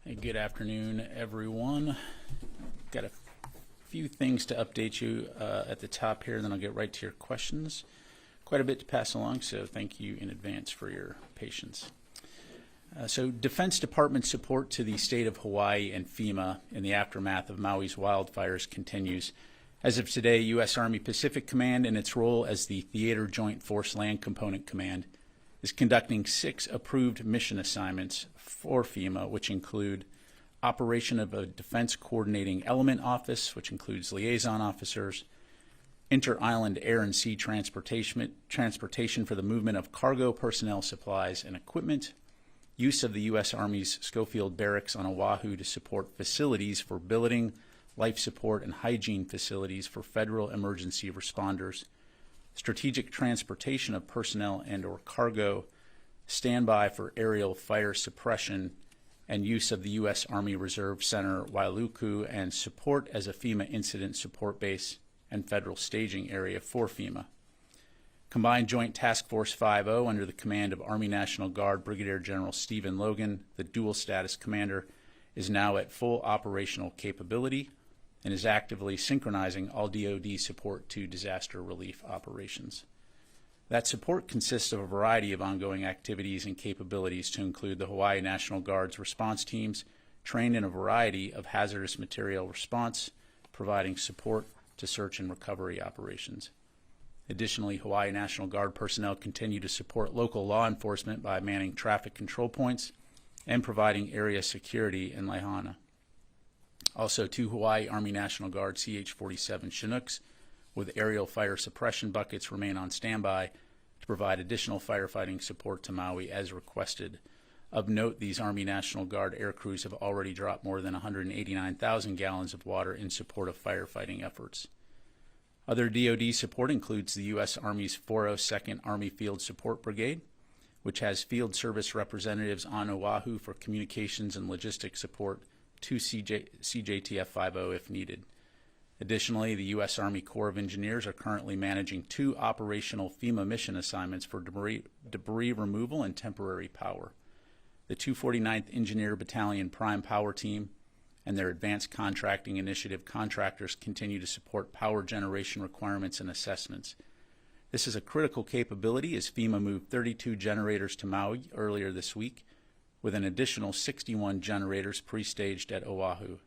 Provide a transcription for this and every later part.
Hey, good afternoon, everyone. Got a few things to update you at the top here, and then I'll get right to your questions. Quite a bit to pass along, so thank you in advance for your patience. So Defense Department support to the state of Hawaii and FEMA in the aftermath of Maui's wildfires continues. As of today, U.S. Army Pacific Command, in its role as the Theater Joint Force Land Component Command, is conducting 6 approved mission assignments for FEMA, which include operation of a Defense Coordinating Element Office, which includes liaison officers, inter-island air and sea transportation for the movement of cargo, personnel, supplies, and equipment, use of the U.S. Army's Schofield Barracks on Oahu to support facilities for billeting, life support, and hygiene facilities for federal emergency responders, strategic transportation of personnel and or cargo, standby for aerial fire suppression, and use of the U.S. Army Reserve Center Wailuku, and support as a FEMA incident support base and federal staging area for FEMA. Combined Joint Task Force 5-0 under the command of Army National Guard Brigadier General Stephen Logan, the dual status commander, is now at full operational capability and is actively synchronizing all DoD support to disaster relief operations. That support consists of a variety of ongoing activities and capabilities to include the Hawaii National Guard's response teams trained in a variety of hazardous material response, providing support to search and recovery operations. Additionally, Hawaii National Guard personnel continue to support local law enforcement by manning traffic control points and providing area security in Lahaina. Also, 2 Hawaii Army National Guard CH-47 Chinooks with aerial fire suppression buckets remain on standby to provide additional firefighting support to Maui as requested. Of note, these Army National Guard air crews have already dropped more than 189,000 gallons of water in support of firefighting efforts. Other DoD support includes the U.S. Army's 402nd Army Field Support Brigade, which has field service representatives on Oahu for communications and logistics support to CJTF 5-0 if needed. Additionally, the U.S. Army Corps of Engineers are currently managing 2 operational FEMA mission assignments for debris removal and temporary power. The 249th Engineer Battalion Prime Power Team and their Advanced Contracting Initiative contractors continue to support power generation requirements and assessments. This is a critical capability as FEMA moved 32 generators to Maui earlier this week, with an additional 61 generators pre-staged at Oahu.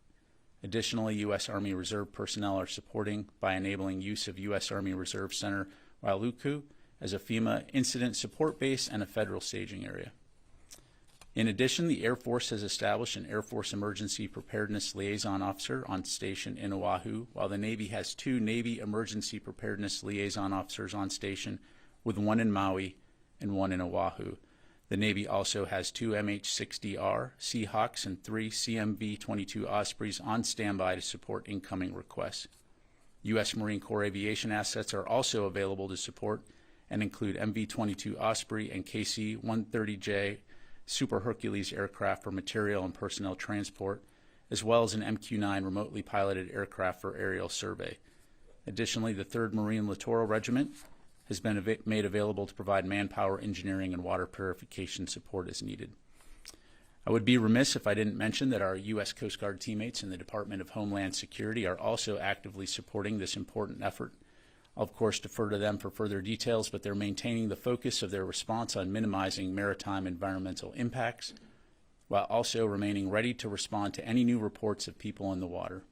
Additionally, U.S. Army Reserve personnel are supporting by enabling use of U.S. Army Reserve Center Wailuku as a FEMA incident support base and a federal staging area. In addition, the Air Force has established an Air Force Emergency Preparedness Liaison Officer on station in Oahu, while the Navy has 2 Navy Emergency Preparedness Liaison Officers on station, with 1 in Maui and 1 in Oahu. The Navy also has 2 MH-60R Seahawks and 3 CMV-22 Ospreys on standby to support incoming requests. U.S. Marine Corps aviation assets are also available to support and include MV-22 Osprey and KC-130J Super Hercules aircraft for material and personnel transport, as well as an MQ-9 remotely piloted aircraft for aerial survey. Additionally, the 3rd Marine Littoral Regiment has been made available to provide manpower, engineering, and water purification support as needed. I would be remiss if I didn't mention that our U.S. Coast Guard teammates in the Department of Homeland Security are also actively supporting this important effort. I'll, of course, defer to them for further details, but they're maintaining the focus of their response on minimizing maritime environmental impacts, while also remaining ready to respond to any new reports of people in the water.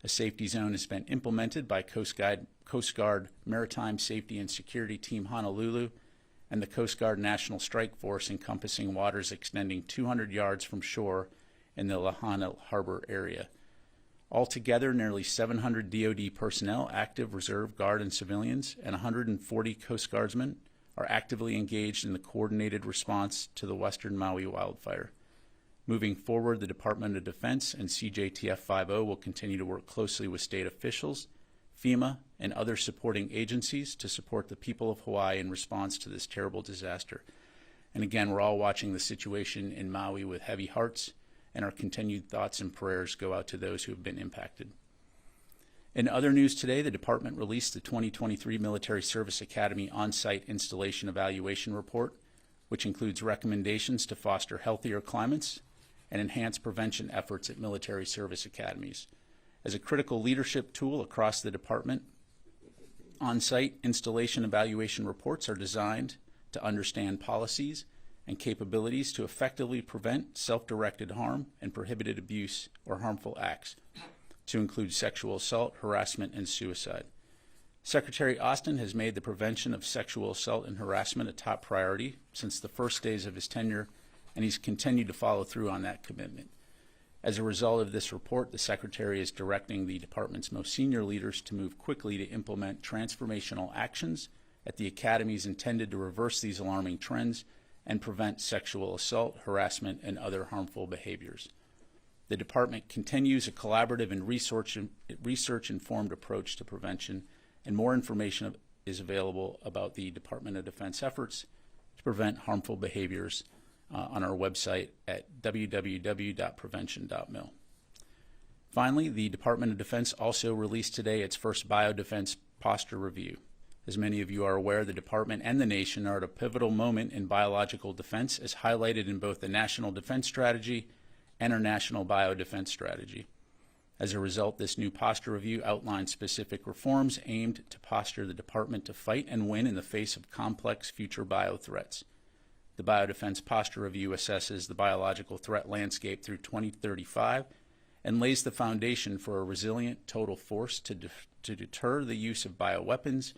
A safety zone has been implemented by Coast Guard Maritime Safety and Security Team Honolulu and the Coast Guard National Strike Force, encompassing waters extending 200 yards from shore in the Lahaina Harbor area. Altogether, nearly 700 DoD personnel, active, reserve, guard, and civilians, and 140 Coast Guardsmen are actively engaged in the coordinated response to the Western Maui wildfire. Moving forward, the Department of Defense and CJTF 5-0 will continue to work closely with state officials, FEMA, and other supporting agencies to support the people of Hawaii in response to this terrible disaster. And again, we're all watching the situation in Maui with heavy hearts, and our continued thoughts and prayers go out to those who have been impacted. In other news today, the Department released the 2023 Military Service Academy On-Site Installation Evaluation Report, which includes recommendations to foster healthier climates and enhance prevention efforts at military service academies. As a critical leadership tool across the department, on-site installation evaluation reports are designed to understand policies and capabilities to effectively prevent self-directed harm and prohibited abuse or harmful acts, to include sexual assault, harassment, and suicide. Secretary Austin has made the prevention of sexual assault and harassment a top priority since the first days of his tenure, and he's continued to follow through on that commitment. As a result of this report, the Secretary is directing the department's most senior leaders to move quickly to implement transformational actions at the academies intended to reverse these alarming trends and prevent sexual assault, harassment, and other harmful behaviors. The department continues a collaborative and research-informed approach to prevention, and more information is available about the Department of Defense efforts to prevent harmful behaviors on our website at www.prevention.mil. Finally, the Department of Defense also released today its first Biodefense posture review. As many of you are aware, the department and the nation are at a pivotal moment in biological defense, as highlighted in both the National Defense Strategy and our National Biodefense Strategy. As a result, this new posture review outlines specific reforms aimed to posture the department to fight and win in the face of complex future bio threats. The Biodefense Posture Review assesses the biological threat landscape through 2035 and lays the foundation for a resilient total force to deter the use of bioweapons,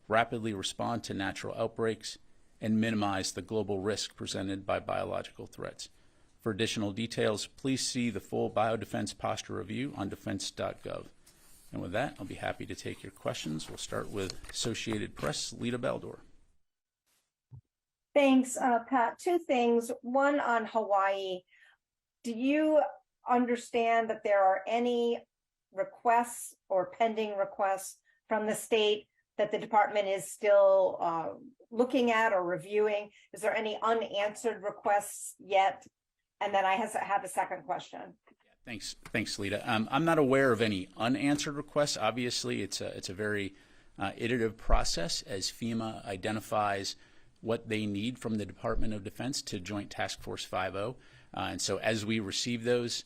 rapidly respond to natural outbreaks, and minimize the global risk presented by biological threats. For additional details, please see the full Biodefense Posture Review on defense.gov. And with that, I'll be happy to take your questions. We'll start with Associated Press, Lita Baldor. Thanks, Pat. Two things. One on Hawaii. Do you understand that there are any requests or pending requests from the state that the department is still looking at or reviewing? Is there any unanswered requests yet? And then I have a second question. Thanks, Lita. I'm not aware of any unanswered requests. Obviously, it's a very iterative process as FEMA identifies what they need from the Department of Defense to Joint Task Force 5.0. And so as we receive those,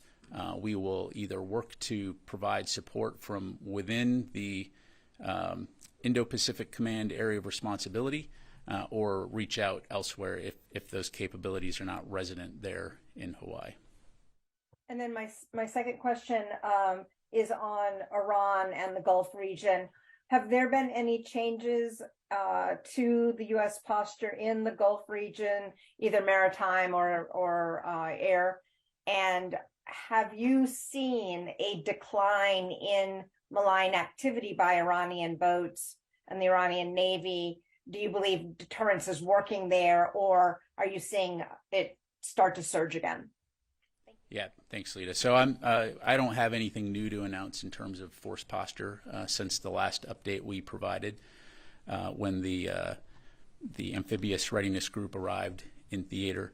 we will either work to provide support from within the Indo-Pacific Command area of responsibility or reach out elsewhere if those capabilities are not resident there in Hawaii. And then my second question is on Iran and the Gulf region. Have there been any changes to the U.S. posture in the Gulf region, either maritime or air? And have you seen a decline in malign activity by Iranian boats and the Iranian Navy? Do you believe deterrence is working there, or are you seeing it start to surge again? Yeah, thanks, Lita. So I don't have anything new to announce in terms of force posture since the last update we provided when the amphibious readiness group arrived in theater.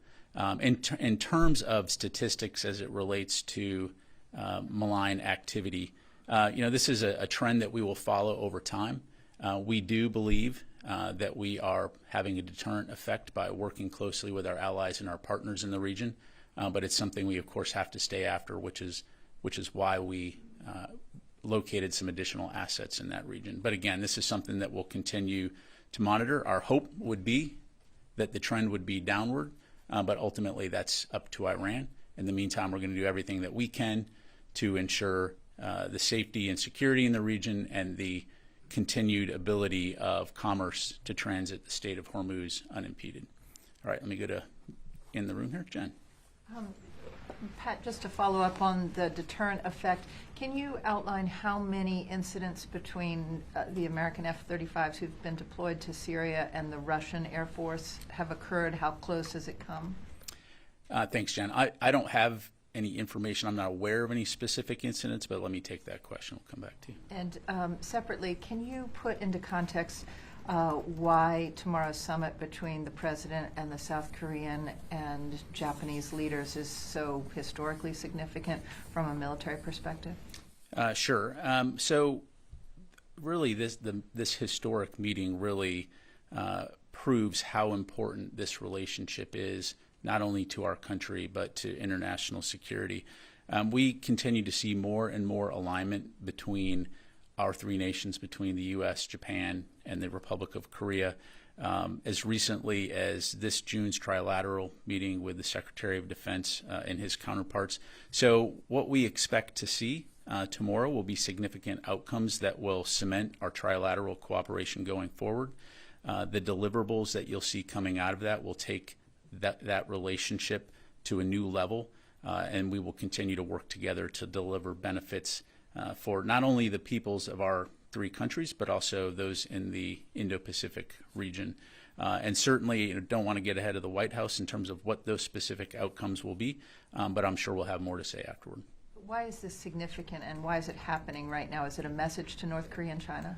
In terms of statistics as it relates to malign activity, this is a trend that we will follow over time. We do believe that we are having a deterrent effect by working closely with our allies and our partners in the region. But it's something we, of course, have to stay after, which is why we located some additional assets in that region. But again, this is something that we'll continue to monitor. Our hope would be that the trend would be downward, but ultimately that's up to Iran. In the meantime, we're going to do everything that we can to ensure the safety and security in the region and the continued ability of commerce to transit the Strait of Hormuz unimpeded. All right, let me go to in the room here, Jen. Pat, just to follow up on the deterrent effect, can you outline how many incidents between the American F-35s who've been deployed to Syria and the Russian Air Force have occurred? How close has it come? Thanks, Jen. I don't have any information. I'm not aware of any specific incidents, but let me take that question. We'll come back to you. And separately, can you put into context why tomorrow's summit between the president and the South Korean and Japanese leaders is so historically significant from a military perspective? Sure. So really this historic meeting really proves how important this relationship is, not only to our country, but to international security. We continue to see more and more alignment between our three nations, between the U.S., Japan, and the Republic of Korea. As recently as this June's Trilateral meeting with the Secretary of Defense and his counterparts. So what we expect to see tomorrow will be significant outcomes that will cement our trilateral cooperation going forward. The deliverables that you'll see coming out of that will take that relationship to a new level, and we will continue to work together to deliver benefits for not only the peoples of our three countries, but also those in the Indo-Pacific region. And certainly don't want to get ahead of the White House in terms of what those specific outcomes will be, but I'm sure we'll have more to say afterward. Why is this significant, and why is it happening right now? Is it a message to North Korea and China?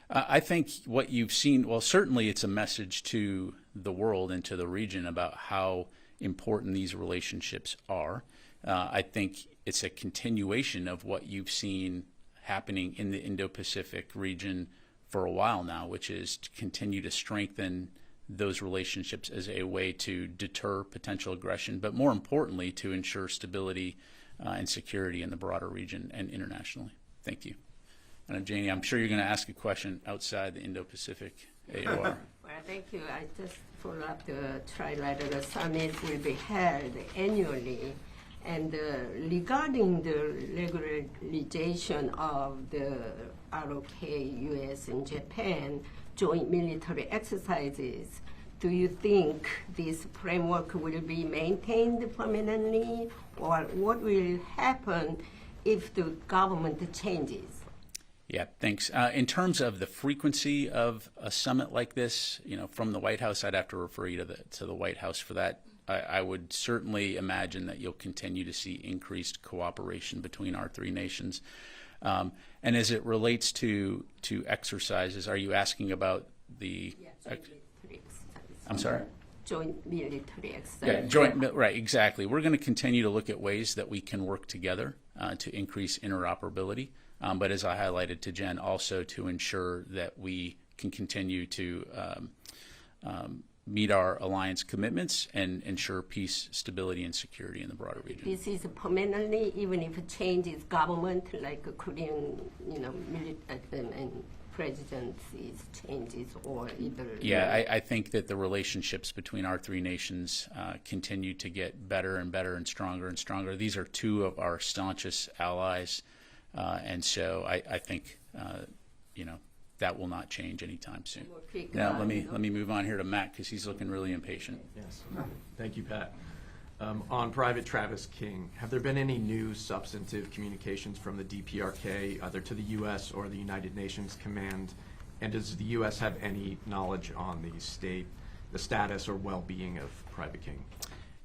I think what you've seen, well, certainly it's a message to the world and to the region about how important these relationships are. I think it's a continuation of what you've seen happening in the Indo-Pacific region for a while now, which is to continue to strengthen those relationships as a way to deter potential aggression, but more importantly, to ensure stability and security in the broader region and internationally. Thank you. And Janie, I'm sure you're going to ask a question outside the Indo-Pacific AOR. Well, thank you. I just follow up the Trilateral Summit will be held annually. And regarding the regularization of the ROK, US, and Japan joint military exercises, do you think this framework will be maintained permanently, or what will happen if the government changes? Yeah, thanks. In terms of the frequency of a summit like this, from the White House, I'd have to refer you to the White House for that. I would certainly imagine that you'll continue to see increased cooperation between our three nations. And as it relates to exercises, are you asking about the? I'm sorry? Joint military exercise. Yeah, joint, right, exactly. We're going to continue to look at ways that we can work together to increase interoperability. But as I highlighted to Jen, also to ensure that we can continue to meet our alliance commitments and ensure peace, stability, and security in the broader region. This is permanently, even if it changes government, like a Korean, and presidency changes, or either. Yeah, I think that the relationships between our three nations continue to get better and better and stronger. These are two of our staunchest allies, and so I think that will not change anytime soon. Now let me move on here to Matt, because he's looking really impatient. Yes, thank you, Pat. On Private Travis King, have there been any new substantive communications from the DPRK, either to the U.S. or the United Nations Command? And does the U.S. have any knowledge on the status or well-being of Private King?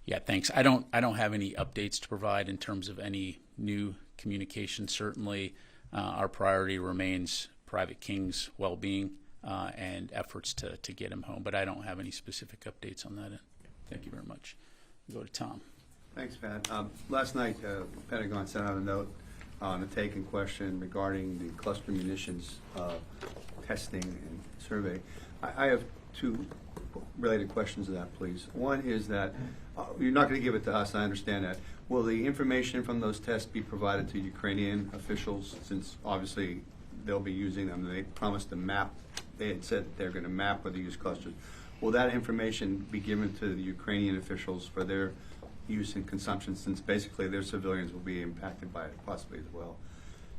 Yeah, thanks. I don't have any updates to provide in terms of any new communication. Certainly, our priority remains Private King's well-being and efforts to get him home, but I don't have any specific updates on that end. Thank you very much. We'll go to Tom. Thanks, Pat. Last night, Pentagon sent out a note on a taken question regarding the cluster munitions testing and survey. I have two related questions to that, please. One is that you're not going to give it to us, I understand that. Will the information from those tests be provided to Ukrainian officials, since obviously they'll be using them? They promised to map. They had said they're going to map where they use clusters. Will that information be given to the Ukrainian officials for their use and consumption, since basically their civilians will be impacted by it possibly as well?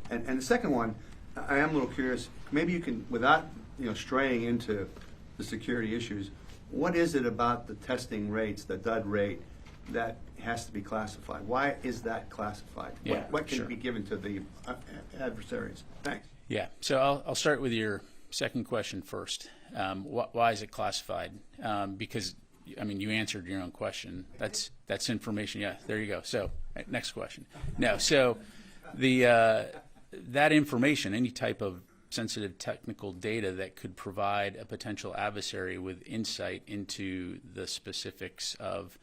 And the second one, I am a little curious. Maybe you can, without straying into the security issues, what is it about the testing rates, the DUD rate, that has to be classified? Why is that classified? Yeah, what can sure. be given to the adversaries? Thanks. Yeah, so I'll start with your second question first. Why is it classified? Because, you answered your own question. That's information. Yeah, there you go. So, next question. No, so that information, any type of sensitive technical data that could provide a potential adversary with insight into the specifics of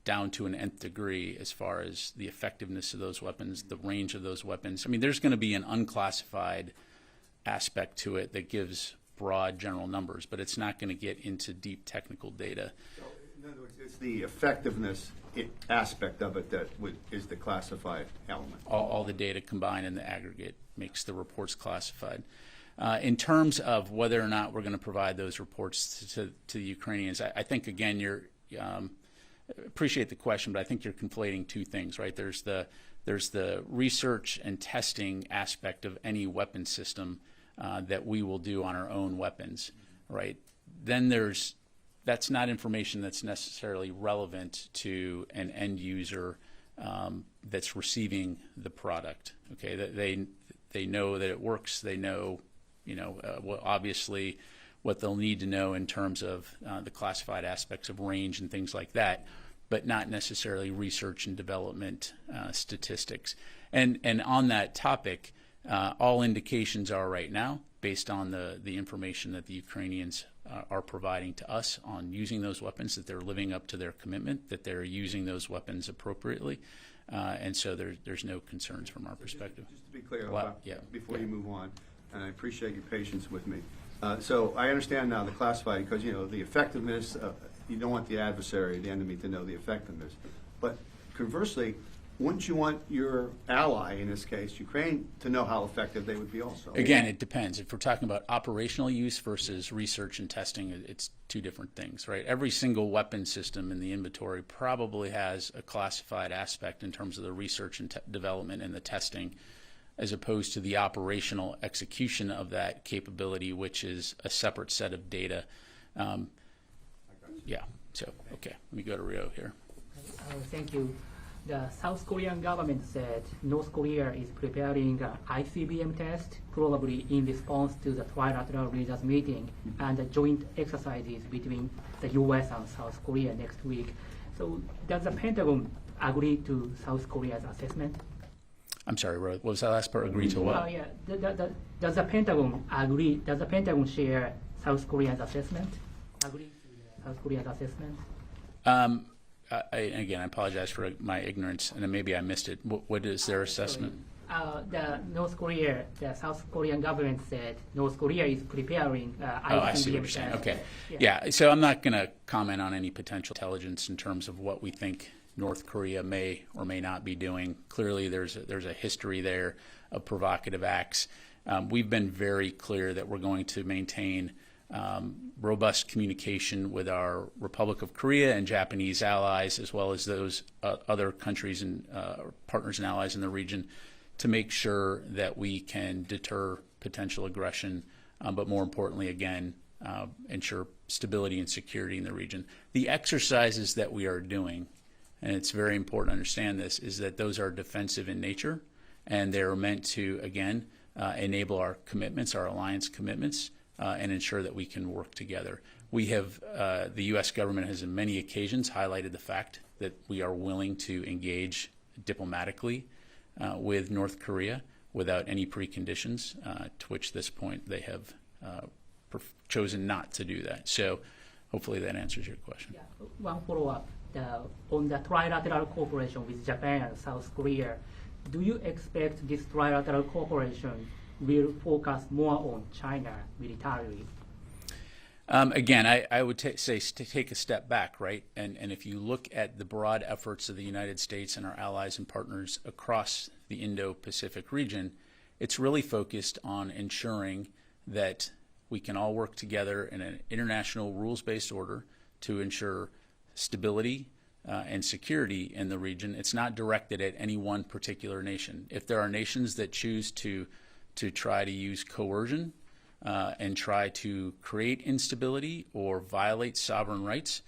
down to an nth degree as far as the effectiveness of those weapons, the range of those weapons. There's going to be an unclassified aspect to it that gives broad general numbers, but it's not going to get into deep technical data. So, in other words, it's the effectiveness aspect of it that is the classified element. All the data combined in the aggregate makes the reports classified. In terms of whether or not we're going to provide those reports to the Ukrainians, I think, again, you're appreciate the question, but I think you're conflating two things, right? There's the research and testing aspect of any weapon system that we will do on our own weapons, right? Then that's not information that's necessarily relevant to an end user that's receiving the product. Okay, they know that it works. They know, obviously what they'll need to know in terms of the classified aspects of range and things like that, but not necessarily research and development statistics. And on that topic, all indications are right now, based on the information that the Ukrainians are providing to us on using those weapons, that they're living up to their commitment, that they're using those weapons appropriately. And so there's no concerns from our perspective. Just to be clear, Yeah. before you move on, and I appreciate your patience with me. So I understand now the classified, because, the effectiveness, you don't want the adversary, the enemy, to know the effectiveness. But conversely, wouldn't you want your ally, in this case, Ukraine, to know how effective they would be also? Again, it depends. If we're talking about operational use versus research and testing, it's two different things, right? Every single weapon system in the inventory probably has a classified aspect in terms of the research and development and the testing, as opposed to the operational execution of that capability, which is a separate set of data. Yeah, so, okay, let me go to Rio here. Thank you. The South Korean government said North Korea is preparing an ICBM test, probably in response to the Trilateral leaders meeting and the joint exercises between the U.S. and South Korea next week. So does the Pentagon agree to South Korea's assessment? I'm sorry, what was that last part? Agree to what? Yeah. Does the Pentagon agree? Does the Pentagon share South Korea's assessment? Agree to South Korea's assessment? Again, I apologize for my ignorance, and then maybe I missed it. What is their assessment? The South Korean government said North Korea is preparing I see what you're ICBM saying. test. Okay. Yeah, so I'm not going to comment on any potential intelligence in terms of what we think North Korea may or may not be doing. Clearly, there's a history there of provocative acts. We've been very clear that we're going to maintain robust communication with our Republic of Korea and Japanese allies, as well as those other countries and partners and allies in the region, to make sure that we can deter potential aggression, but more importantly, again, ensure stability and security in the region. The exercises that we are doing, and it's very important to understand this, is that those are defensive in nature, and they're meant to, again, enable our commitments, our alliance commitments, and ensure that we can work together. We have, the U.S. government has on many occasions highlighted the fact that we are willing to engage diplomatically with North Korea without any preconditions, to which this point they have chosen not to do that. So hopefully that answers your question. Yeah. One follow-up. On the trilateral cooperation with Japan and South Korea, do you expect this trilateral cooperation will focus more on China militarily? Again, I would say to take a step back, right? And if you look at the broad efforts of the United States and our allies and partners across the Indo-Pacific region, it's really focused on ensuring that we can all work together in an international rules-based order to ensure stability and security in the region. It's not directed at any one particular nation. If there are nations that choose to try to use coercion and try to create instability or violate sovereign rights,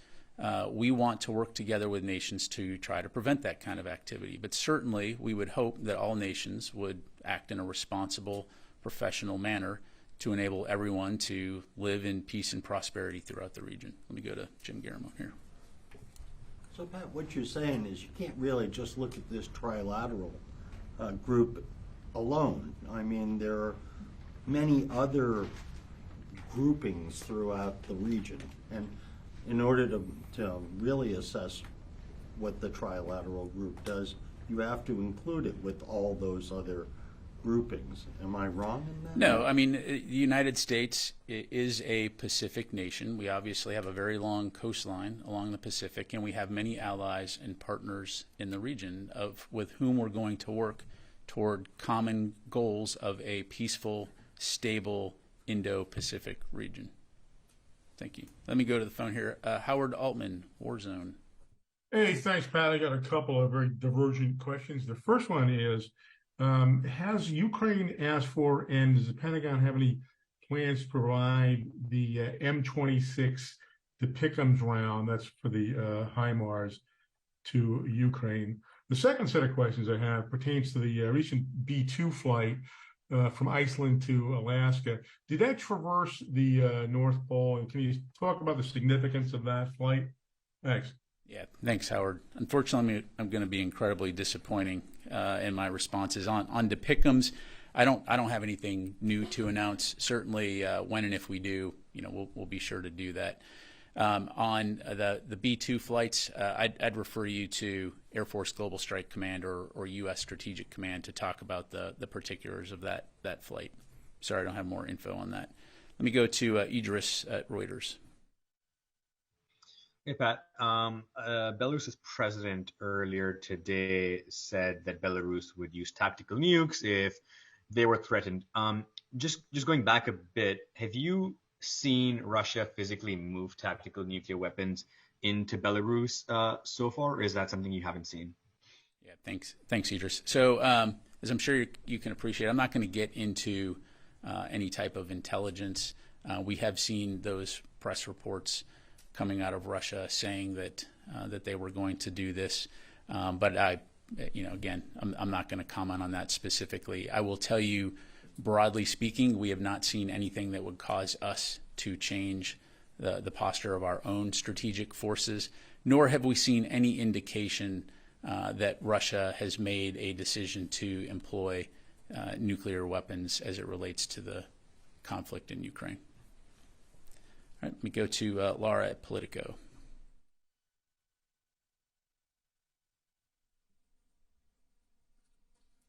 we want to work together with nations to try to prevent that kind of activity. But certainly we would hope that all nations would act in a responsible, professional manner to enable everyone to live in peace and prosperity throughout the region. Let me go to Jim Garamo here. So, Pat, what you're saying is you can't really just look at this trilateral group alone. I mean, there are many other groupings throughout the region. And in order to really assess what the trilateral group does, you have to include it with all those other groupings. Am I wrong in that? No, I mean, the United States is a Pacific nation. We obviously have a very long coastline along the Pacific, and we have many allies and partners in the region with whom we're going to work toward common goals of a peaceful, stable Indo-Pacific region. Thank you. Let me go to the phone here. Howard Altman, Warzone. Hey, thanks, Pat. I got a couple of very divergent questions. The first one is, has Ukraine asked for, and does the Pentagon have any plans to provide the M26, the Pickham's round, that's for the HIMARS, to Ukraine? The second set of questions I have pertains to the recent B-2 flight from Iceland to Alaska. Did that traverse the North Pole? And can you talk about the significance of that flight? Thanks. Yeah, thanks, Howard. Unfortunately, I'm going to be incredibly disappointing in my responses on the Pickham's. I don't have anything new to announce. Certainly, when and if we do, we'll be sure to do that. On the B-2 flights, I'd refer you to Air Force Global Strike Command or U.S. Strategic Command to talk about the particulars of that flight. Sorry, I don't have more info on that. Let me go to Idris at Reuters. Hey, Pat. Belarus's president earlier today said that Belarus would use tactical nukes if they were threatened. Just going back a bit, have you seen Russia physically move tactical nuclear weapons into Belarus so far, or is that something you haven't seen? Yeah, thanks, Idris. So, as I'm sure you can appreciate, I'm not going to get into any type of intelligence. We have seen those press reports coming out of Russia saying that they were going to do this, but again, I'm not going to comment on that specifically. I will tell you, broadly speaking, we have not seen anything that would cause us to change the posture of our own strategic forces, nor have we seen any indication that Russia has made a decision to employ nuclear weapons as it relates to the conflict in Ukraine. All right, let me go to Laura at Politico.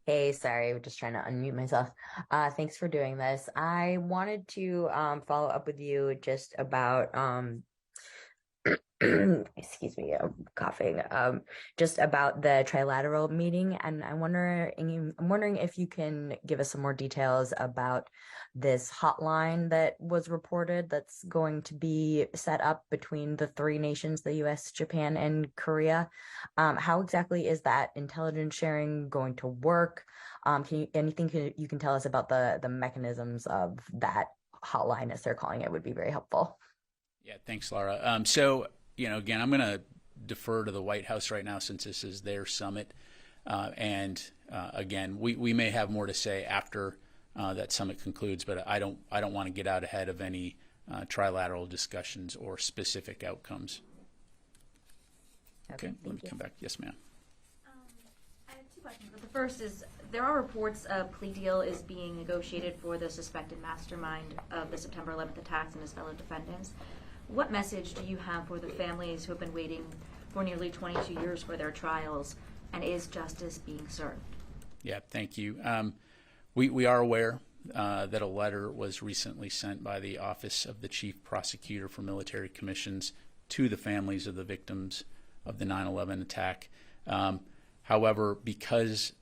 Hey, sorry, I'm just trying to unmute myself. Thanks for doing this. I wanted to follow up with you just about excuse me, I'm coughing. Just about the Trilateral meeting, and I'm wondering if you can give us some more details about this hotline that was reported that's going to be set up between the three nations, the U.S., Japan, and Korea. How exactly is that intelligence sharing going to work? Anything you can tell us about the mechanisms of that hotline, as they're calling it, would be very helpful. Yeah, thanks, Laura. So, again, I'm going to defer to the White House right now since this is their summit. Again, we may have more to say after that summit concludes, but I don't want to get out ahead of any trilateral discussions or specific outcomes. Okay, let me come back. Yes, ma'am. I have two questions. But the first is, there are reports a plea deal is being negotiated for the suspected mastermind of the September 11th attacks and his fellow defendants. What message do you have for the families who have been waiting for nearly 22 years for their trials, and is justice being served? Yeah, thank you. We are aware that a letter was recently sent by the Office of the Chief Prosecutor for Military Commissions to the families of the victims of the 9/11 attack. However, because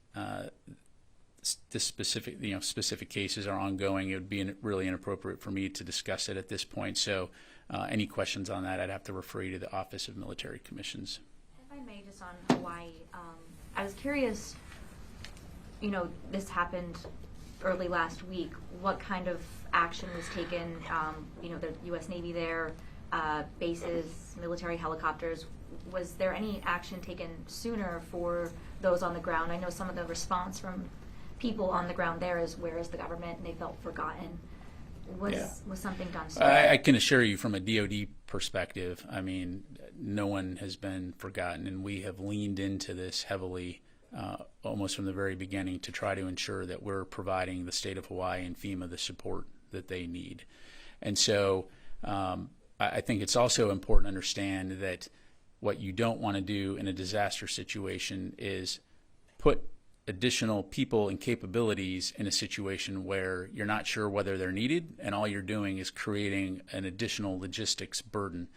the specific cases are ongoing, it would be really inappropriate for me to discuss it at this point. So any questions on that, I'd have to refer you to the Office of Military Commissions. If I may, just on Hawaii, I was curious, this happened early last week. What kind of action was taken? The U.S. Navy there, bases, military helicopters. Was there any action taken sooner for those on the ground? I know some of the response from people on the ground there is, where is the government? And they felt forgotten. Was something done sooner? I can assure you, from a DoD perspective, no one has been forgotten, and we have leaned into this heavily almost from the very beginning to try to ensure that we're providing the state of Hawaii and FEMA the support that they need. And so I think it's also important to understand that what you don't want to do in a disaster situation is put additional people and capabilities in a situation where you're not sure whether they're needed, and all you're doing is creating an additional logistics burden.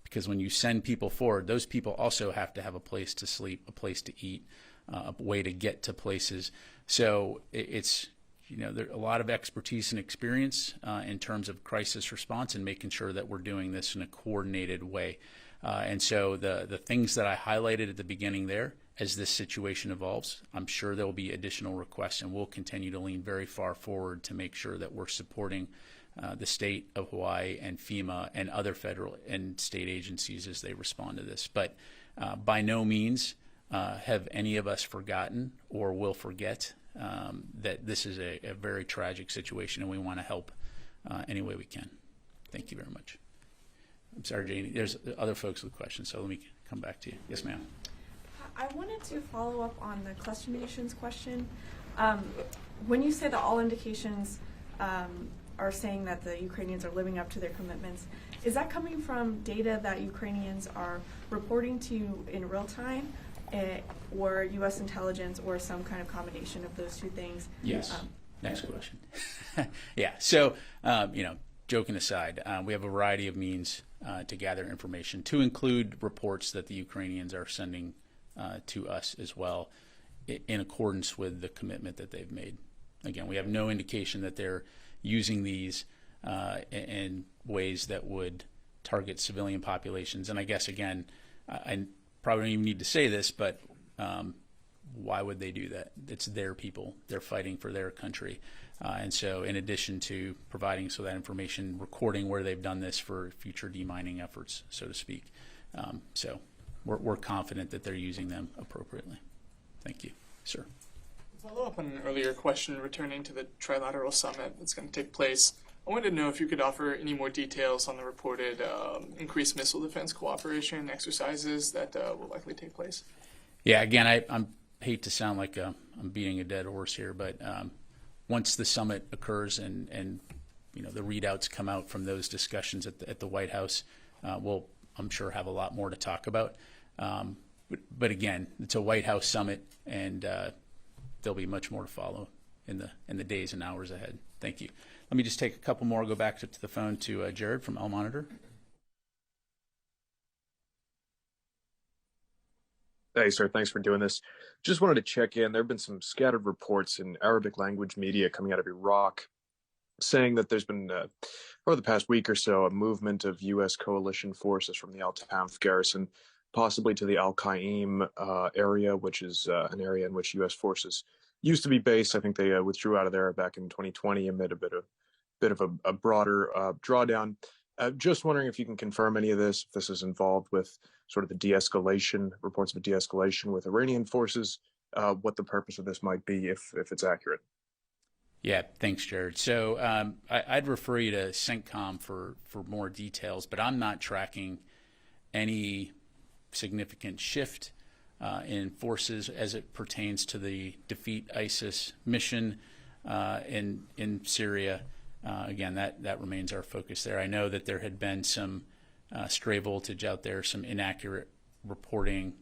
Because when you send people forward, those people also have to have a place to sleep, a place to eat, a way to get to places. So it's, there's a lot of expertise and experience in terms of crisis response and making sure that we're doing this in a coordinated way. And so the things that I highlighted at the beginning there, as this situation evolves, I'm sure there will be additional requests, and we'll continue to lean very far forward to make sure that we're supporting the state of Hawaii and FEMA and other federal and state agencies as they respond to this. But by no means have any of us forgotten or will forget that this is a very tragic situation, and we want to help any way we can. Thank you very much. I'm sorry, Janie. There's other folks with questions, so let me come back to you. Yes, ma'am. I wanted to follow up on the cluster munitions question. When you say that all indications are saying that the Ukrainians are living up to their commitments, is that coming from data that Ukrainians are reporting to you in real time, or U.S. intelligence, or some kind of combination of those two things? Yes. Next question. Yeah. So, joking aside, we have a variety of means to gather information, to include reports that the Ukrainians are sending to us as well, in accordance with the commitment that they've made. Again, we have no indication that they're using these in ways that would target civilian populations. And I guess, again, I probably don't even need to say this, but why would they do that? It's their people. They're fighting for their country. And so in addition to providing that information, recording where they've done this for future demining efforts, so to speak. So we're confident that they're using them appropriately. Thank you. Sir. Follow up on an earlier question, returning to the Trilateral Summit that's going to take place. I wanted to know if you could offer any more details on the reported increased missile defense cooperation exercises that will likely take place. Yeah, again, I hate to sound like I'm beating a dead horse here, but once the summit occurs and the readouts come out from those discussions at the White House, we'll, I'm sure, have a lot more to talk about. But again, it's a White House summit, and there'll be much more to follow in the days and hours ahead. Thank you. Let me just take a couple more. Go back to the phone to Jared from L Monitor. Hey, sir. Thanks for doing this. Just wanted to check in. There have been some scattered reports in Arabic language media coming out of Iraq saying that there's been, over the past week or so, a movement of U.S. coalition forces from the Al Tamf garrison, possibly to the Al Qaim area, which is an area in which U.S. forces used to be based. I think they withdrew out of there back in 2020 amid a bit of a broader drawdown. Just wondering if you can confirm any of this, if this is involved with sort of the de-escalation, reports of a de-escalation with Iranian forces, what the purpose of this might be, if it's accurate. Yeah, thanks, Jared. So I'd refer you to CENTCOM for more details, but I'm not tracking any significant shift in forces as it pertains to the defeat ISIS mission in Syria. Again, that remains our focus there. I know that there had been some stray voltage out there, some inaccurate reporting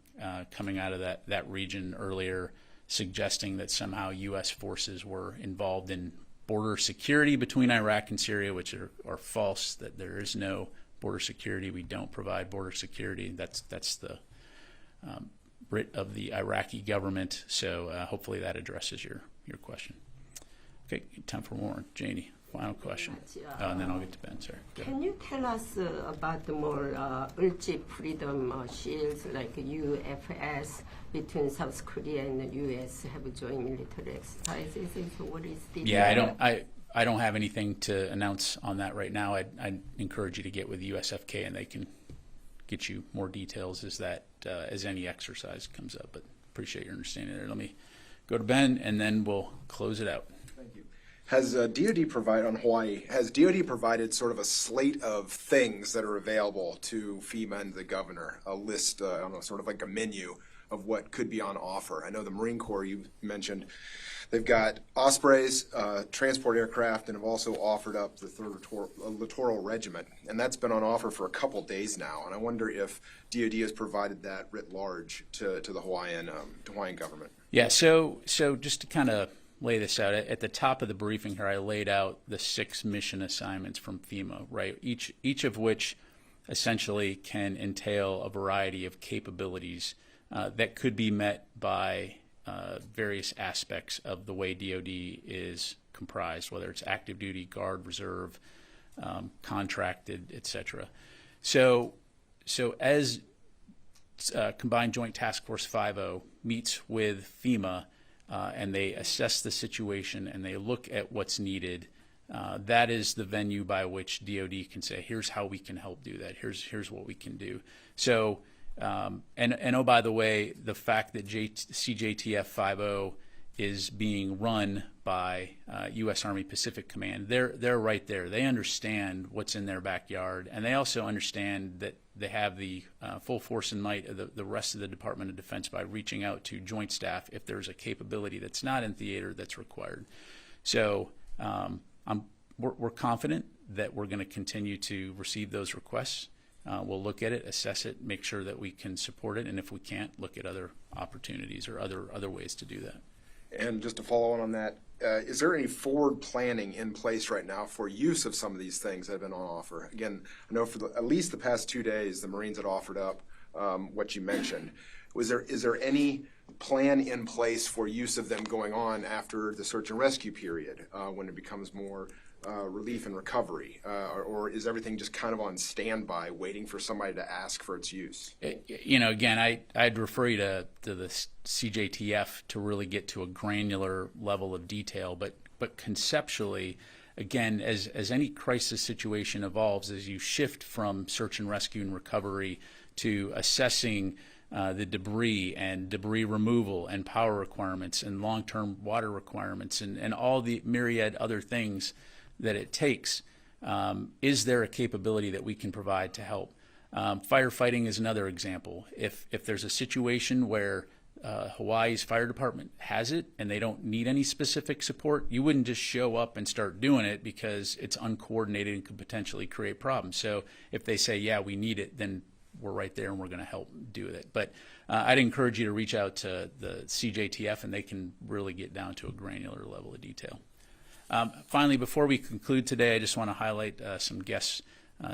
coming out of that region earlier, suggesting that somehow U.S. forces were involved in border security between Iraq and Syria, which are false, that there is no border security. We don't provide border security. That's the writ of the Iraqi government. So hopefully that addresses your question. Okay, time for more. Janie, final question. And then I'll get to Ben, sir. Can you tell us about the more Ulchi Freedom Shields, like UFS, between South Korea and the U.S. have joint military exercises? What is the... Yeah, I don't have anything to announce on that right now. I'd encourage you to get with USFK, and they can get you more details as any exercise comes up. But appreciate your understanding there. Let me go to Ben, and then we'll close it out. Thank you. Has DoD provided sort of a slate of things that are available to FEMA and the governor, a list, I don't know, sort of like a menu of what could be on offer? I know the Marine Corps, you mentioned, They've got Ospreys, transport aircraft, and have also offered up the 3rd Littoral Regiment, and that's been on offer for a couple days now. And I wonder if DoD has provided that writ large to the Hawaiian government. Yeah. So just to kind of lay this out, at the top of the briefing here, I laid out the 6 mission assignments from FEMA, right? Each of which essentially can entail a variety of capabilities that could be met by various aspects of the way DoD is comprised, whether it's active duty, guard, reserve, contracted, etc. So as Combined Joint Task Force 5.0 meets with FEMA and they assess the situation and they look at what's needed, that is the venue by which DoD can say, here's how we can help do that. Here's what we can do. So, and oh, by the way, the fact that CJTF 5.0 is being run by U.S. Army Pacific Command, they're right there. They understand what's in their backyard, and they also understand that they have the full force and might of the rest of the Department of Defense by reaching out to joint staff if there's a capability that's not in theater that's required. So we're confident that we're going to continue to receive those requests. We'll look at it, assess it, make sure that we can support it, and if we can't, look at other opportunities or other ways to do that. And just to follow on that, is there any forward planning in place right now for use of some of these things that have been on offer? Again, I know for at least the past 2 days, the Marines had offered up what you mentioned. Is there any plan in place for use of them going on after the search and rescue period when it becomes more relief and recovery, or is everything just kind of on standby waiting for somebody to ask for its use? You know, again, I'd refer you to the CJTF to really get to a granular level of detail, but conceptually, again, as any crisis situation evolves, as you shift from search and rescue and recovery to assessing the debris and debris removal and power requirements and long-term water requirements and all the myriad other things that it takes, is there a capability that we can provide to help? Firefighting is another example. If there's a situation where Hawaii's fire department has it and they don't need any specific support, you wouldn't just show up and start doing it because it's uncoordinated and could potentially create problems. So if they say, yeah, we need it, then we're right there and we're going to help do it. But I'd encourage you to reach out to the CJTF and they can really get down to a granular level of detail. Finally, before we conclude today, I just want to highlight some guests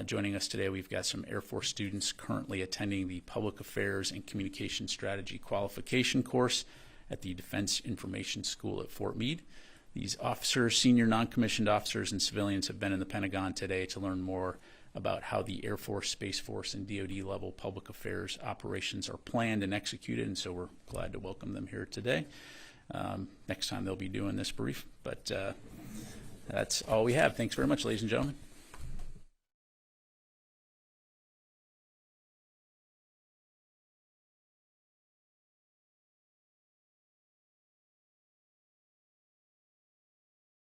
joining us today. We've got some Air Force students currently attending the Public Affairs and Communication Strategy Qualification course at the Defense Information School at Fort Meade. These officers, senior non-commissioned officers, and civilians have been in the Pentagon today to learn more about how the Air Force, Space Force, and DoD level public affairs operations are planned and executed, and so we're glad to welcome them here today. Next time they'll be doing this brief, but that's all we have. Thanks very much, ladies and gentlemen.